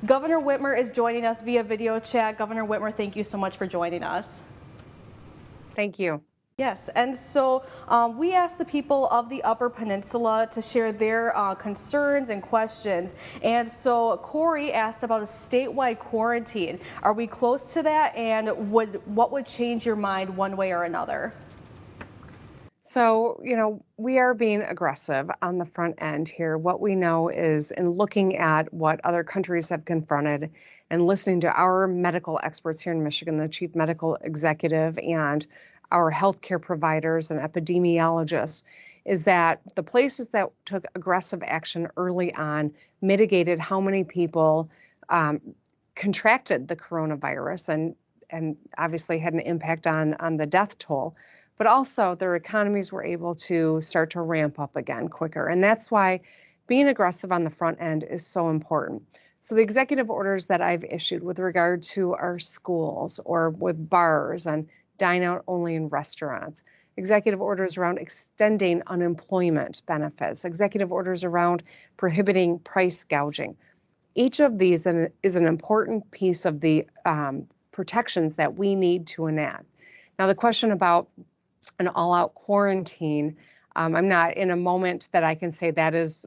Governor Whitmer is joining us via video chat. Governor Whitmer, thank you so much for joining us. Thank you. Yes, and so we asked the people of the Upper Peninsula to share their concerns and questions. And so Corey asked about a statewide quarantine. Are we close to that? And what would change your mind one way or another? So, we are being aggressive on the front end here. What we know is in looking at what other countries have confronted and listening to our medical experts here in Michigan, the chief medical executive and our healthcare providers and epidemiologists, is that the places that took aggressive action early on mitigated how many people contracted the coronavirus and obviously had an impact on the death toll. But also their economies were able to start to ramp up again quicker. And that's why being aggressive on the front end is so important. So the executive orders that I've issued with regard to our schools or with bars and dine out only in restaurants, executive orders around extending unemployment benefits, executive orders around prohibiting price gouging. Each of these is an important piece of the protections that we need to enact. Now, the question about an all-out quarantine, I'm not in a moment that I can say that is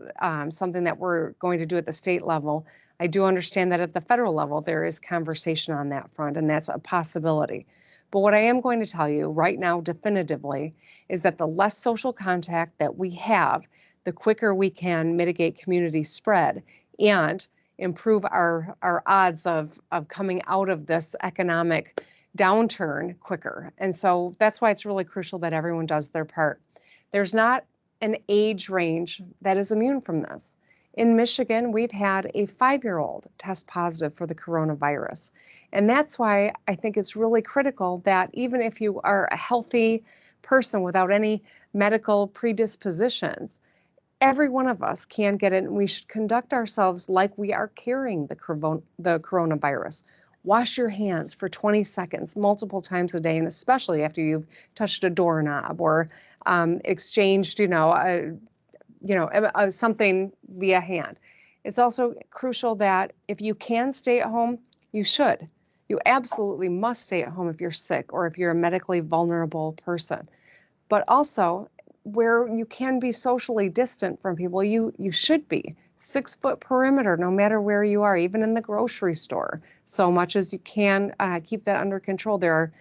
something that we're going to do at the state level. I do understand that at the federal level, there is conversation on that front, and that's a possibility. But what I am going to tell you right now definitively is that the less social contact that we have, the quicker we can mitigate community spread and improve our odds of coming out of this economic downturn quicker. And so that's why it's really crucial that everyone does their part. There's not an age range that is immune from this. In Michigan, we've had a 5-year-old test positive for the coronavirus. And that's why I think it's really critical that even if you are a healthy person without any medical predispositions, every one of us can get it, and we should conduct ourselves like we are carrying the coronavirus. Wash your hands for 20 seconds multiple times a day, and especially after you've touched a doorknob or exchanged, something via hand. It's also crucial that if you can stay at home, you should. You absolutely must stay at home if you're sick or if you're a medically vulnerable person. But also, where you can be socially distant from people, you should be. 6-foot perimeter, no matter where you are, even in the grocery store, so much as you can keep that under control. There are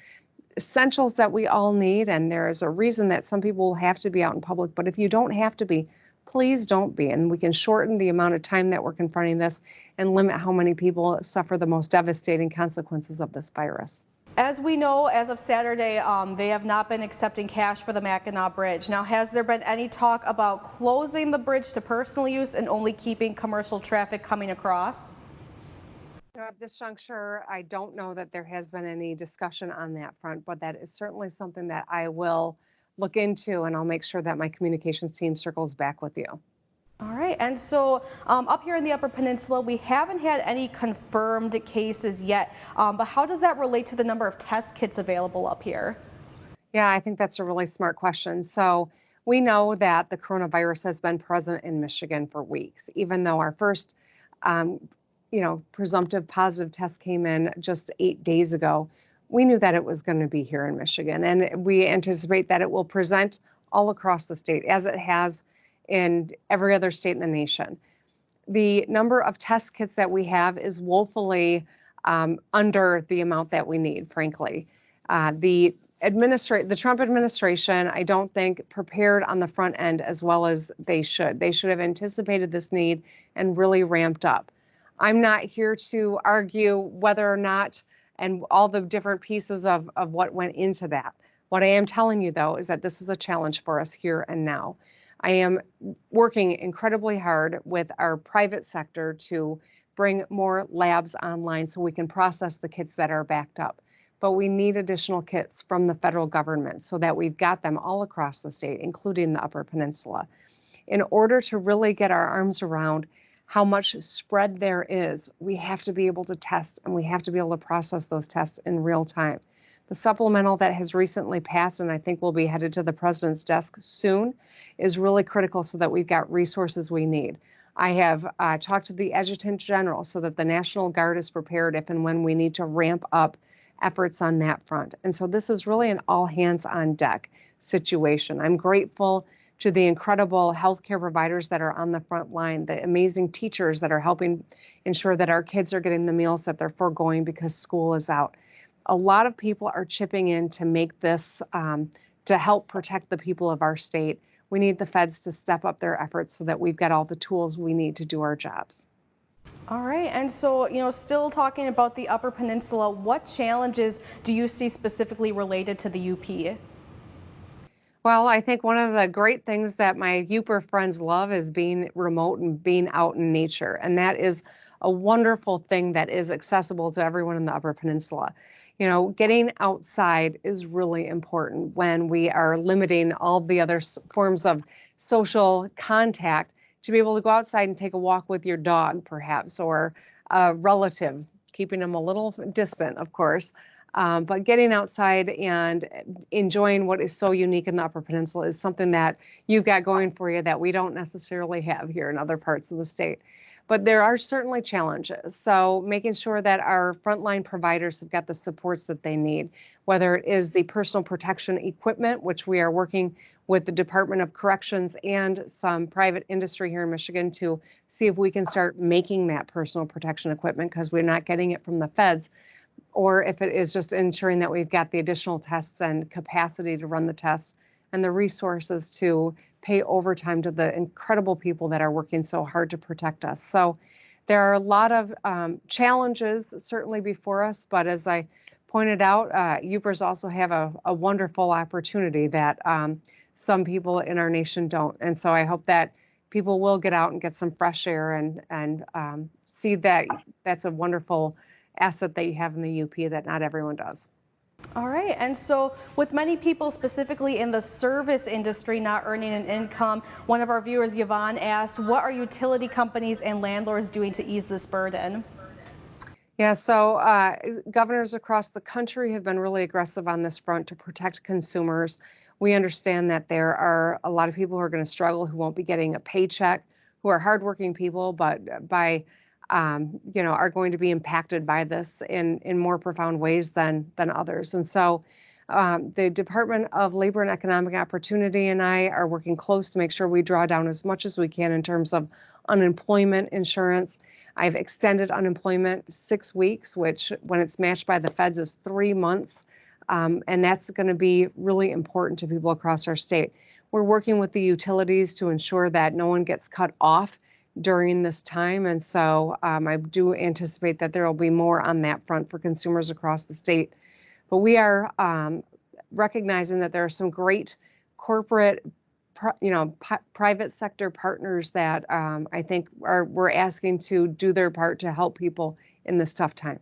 essentials that we all need, and there is a reason that some people will have to be out in public. But if you don't have to be, please don't be. And we can shorten the amount of time that we're confronting this and limit how many people suffer the most devastating consequences of this virus. As we know, as of Saturday, they have not been accepting cash for the Mackinac Bridge. Now, has there been any talk about closing the bridge to personal use and only keeping commercial traffic coming across? At this juncture, I don't know that there has been any discussion on that front, but that is certainly something that I will look into, and I'll make sure that my communications team circles back with you. All right, and so up here in the Upper Peninsula, we haven't had any confirmed cases yet, but how does that relate to the number of test kits available up here? Yeah, I think that's a really smart question. So we know that the coronavirus has been present in Michigan for weeks, even though our first, presumptive positive test came in just 8 days ago. We knew that it was going to be here in Michigan, and we anticipate that it will present all across the state, as it has in every other state in the nation. The number of test kits that we have is woefully under the amount that we need, frankly. The Trump administration, I don't think, prepared on the front end as well as they should. They should have anticipated this need and really ramped up. I'm not here to argue whether or not and all the different pieces of what went into that. What I am telling you, though, is that this is a challenge for us here and now. I am working incredibly hard with our private sector to bring more labs online so we can process the kits that are backed up. But we need additional kits from the federal government so that we've got them all across the state, including the Upper Peninsula. In order to really get our arms around how much spread there is, we have to be able to test, and we have to be able to process those tests in real time. The supplemental that has recently passed, and I think will be headed to the president's desk soon, is really critical so that we've got resources we need. I have talked to the Adjutant General so that the National Guard is prepared if and when we need to ramp up efforts on that front. And so this is really an all hands on deck situation. I'm grateful to the incredible healthcare providers that are on the front line, the amazing teachers that are helping ensure that our kids are getting the meals that they're foregoing because school is out. A lot of people are chipping in to make this, to help protect the people of our state. We need the feds to step up their efforts so that we've got all the tools we need to do our jobs. All right, and so, still talking about the Upper Peninsula, what challenges do you see specifically related to the UP? Well, I think one of the great things that my Youper friends love is being remote and being out in nature. And that is a wonderful thing that is accessible to everyone in the Upper Peninsula. Getting outside is really important when we are limiting all the other forms of social contact to be able to go outside and take a walk with your dog, perhaps, or a relative, keeping them a little distant, of course. But getting outside and enjoying what is so unique in the Upper Peninsula is something that you've got going for you that we don't necessarily have here in other parts of the state. But there are certainly challenges. So making sure that our frontline providers have got the supports that they need, whether it is the personal protection equipment, which we are working with the Department of Corrections and some private industry here in Michigan to see if we can start making that personal protection equipment because we're not getting it from the feds, or if it is just ensuring that we've got the additional tests and capacity to run the tests and the resources to pay overtime to the incredible people that are working so hard to protect us. So there are a lot of challenges certainly before us, but as I pointed out, Upers also have a wonderful opportunity that some people in our nation don't. And so I hope that people will get out and get some fresh air and see that that's a wonderful asset that you have in the UP that not everyone does. All right, and so with many people specifically in the service industry not earning an income, one of our viewers, Yvonne, asked, what are utility companies and landlords doing to ease this burden? Yeah, so governors across the country have been really aggressive on this front to protect consumers. We understand that there are a lot of people who are going to struggle, who won't be getting a paycheck, who are hardworking people, but are going to be impacted by this in more profound ways than others. And so the Department of Labor and Economic Opportunity and I are working close to make sure we draw down as much as we can in terms of unemployment insurance. I've extended unemployment 6 weeks, which when it's matched by the feds is 3 months. And that's going to be really important to people across our state. We're working with the utilities to ensure that no one gets cut off during this time. And so I do anticipate that there will be more on that front for consumers across the state. But we are recognizing that there are some great corporate, private sector partners that I think we're asking to do their part to help people in this tough time.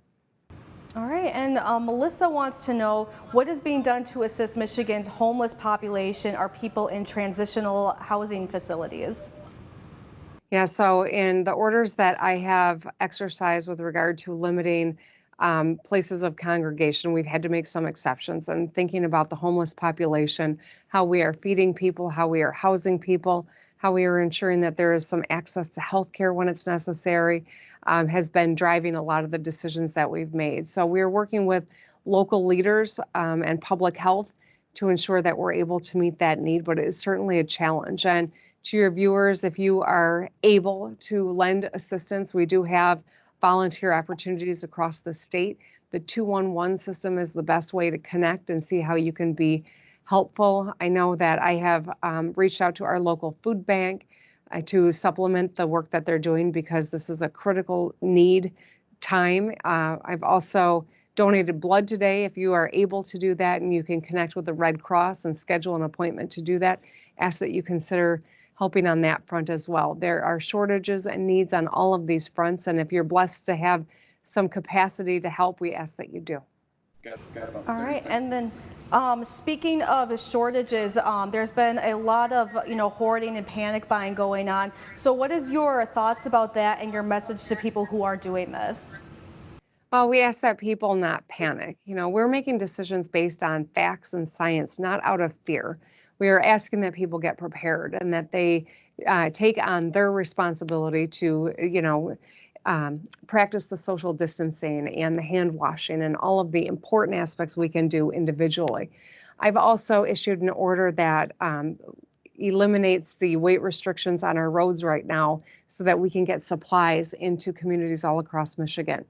All right, and Melissa wants to know what is being done to assist Michigan's homeless population, or people in transitional housing facilities. Yeah, so in the orders that I have exercised with regard to limiting places of congregation, we've had to make some exceptions. And thinking about the homeless population, how we are feeding people, how we are housing people, how we are ensuring that there is some access to health care when it's necessary, has been driving a lot of the decisions that we've made. So we are working with local leaders and public health to ensure that we're able to meet that need, but it is certainly a challenge. And to your viewers, if you are able to lend assistance, we do have volunteer opportunities across the state. The 211 system is the best way to connect and see how you can be helpful. I know that I have reached out to our local food bank to supplement the work that they're doing because this is a critical need time. I've also donated blood today. If you are able to do that and you can connect with the Red Cross and schedule an appointment to do that, ask that you consider helping on that front as well. There are shortages and needs on all of these fronts, and if you're blessed to have some capacity to help, we ask that you do. All right, and then speaking of shortages, there's been a lot of hoarding and panic buying going on. So what is your thoughts about that and your message to people who are doing this? Well, we ask that people not panic. We're making decisions based on facts and science, not out of fear. We are asking that people get prepared and that they take on their responsibility to, practice the social distancing and the hand washing and all of the important aspects we can do individually. I've also issued an order that eliminates the weight restrictions on our roads right now so that we can get supplies into communities all across Michigan.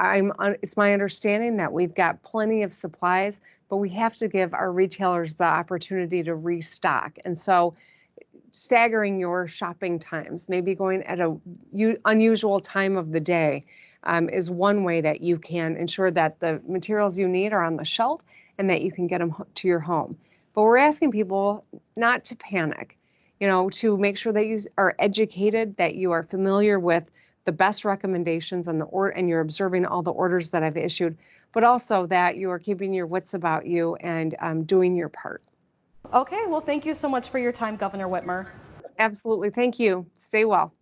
It's my understanding that we've got plenty of supplies, but we have to give our retailers the opportunity to restock. And so staggering your shopping times, maybe going at a unusual time of the day, is one way that you can ensure that the materials you need are on the shelf and that you can get them to your home. But we're asking people not to panic, to make sure that you are educated, that you are familiar with the best recommendations and and you're observing all the orders that I've issued, but also that you are keeping your wits about you and doing your part. Okay, well, thank you so much for your time, Governor Whitmer. Absolutely. Thank you. Stay well.